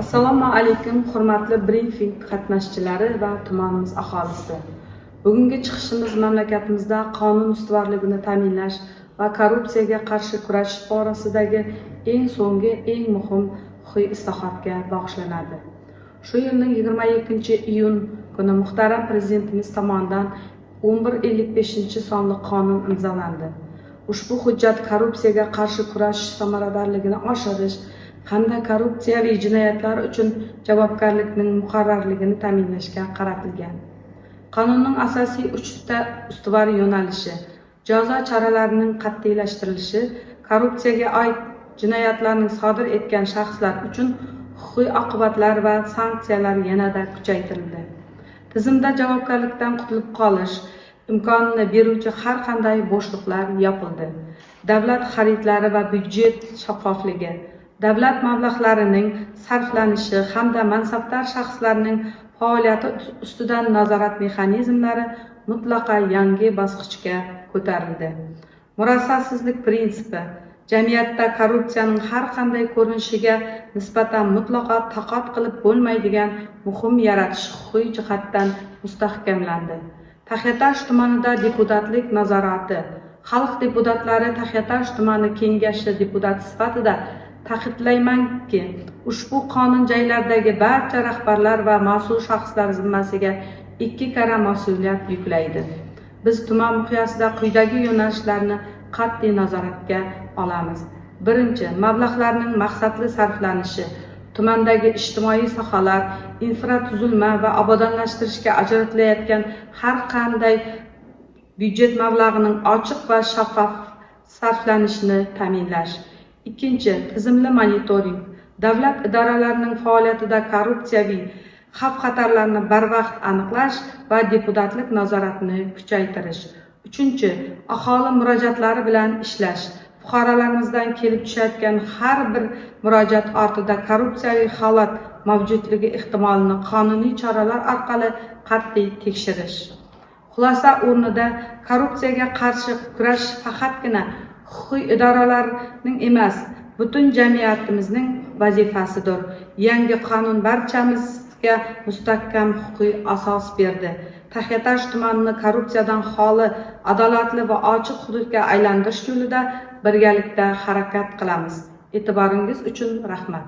Assalomu alaykum, hurmatli briefing qatnashchilari va tumanimiz aholisi. Bugungi chiqishimiz mamlakatimizda qonun ustuvorligini ta'minlash va korrupsiyaga qarshi kurashish borasidagi eng so'nggi, eng muhim huquqiy islohotga bag'ishlanadi. Shu yilning 22-iyun kuni muhtaram prezidentimiz tomonidan 1155 sonli qonun imzolandi. Ushbu hujjat korrupsiyaga qarshi kurashish samaradorligini oshirish hamda korrupsiyaviy jinoyatlar uchun javobgarlikning muqarrarligini ta'minlashga qaratilgan. Qonunning asosiy 3 ta ustuvor yo'nalishi: jazo choralarining qat'iylashtirilishi, korrupsiyaga oid jinoyatlarni sodir etgan shaxslar uchun huquqiy oqibatlar va sanksiyalar yanada kuchaytirildi. Tizimda javobgarlikdan qutulib qolish imkonini beruvchi har qanday bo'shliqlar yopildi. Davlat xaridlari va byudjet shaffofligi, davlat mablag'larining sarflanishi hamda mansabdor shaxslarning faoliyati ustidan nazorat mexanizmlari mutlaqo yangi bosqichga ko'tarildi. Murosasizlik prinsipi: jamiyatda korrupsiyaning har qanday ko'rinishiga nisbatan mutlaqo taqot qilib bo'lmaydigan muhim yaratish huquqiy jihatdan mustahkamlandi. Taxiatosh tumanida deputatlik nazorati: xalq deputatlari Taxiatosh tumani kengashi deputati sifatida ta'kidlaymanki, ushbu qonun joylardagi barcha rahbarlar va mas'ul shaxslar zimmasiga 2 karra mas'uliyat yuklaydi. Biz tuman miqyosida quyidagi yo'nalishlarni qat'iy nazoratga olamiz. Birinchi, mablag'larning maqsadli sarflanishi. Tumandagi ijtimoiy sohalar, infratuzilma va obodonlashtirishga ajratilayotgan har qanday byudjet mablag'ining ochiq va shaffof sarflanishini ta'minlash. Ikkinchi, tizimli monitoring. Davlat idoralarining faoliyatida korrupsiyaviy xavf-xatarlarni barvaqt aniqlash va deputatlik nazoratini kuchaytirish. Uchinchi, aholi murojaatlari bilan ishlash. Fuqarolarimizdan kelib tushayotgan har bir murojaat ortida korrupsiyaviy holat mavjudligi ehtimolini qonuniy choralar orqali qat'iy tekshirish. Xulosa o'rnida, korrupsiyaga qarshi kurash faqatgina huquqiy idoralarning emas, butun jamiyatimizning vazifasidir. Yangi qonun barchamizga mustahkam huquqiy asos berdi. Taxiatosh tumanini korrupsiyadan xoli, adolatli va ochiq hududga aylantirish yo'lida birgalikda harakat qilamiz. E'tiboringiz uchun rahmat.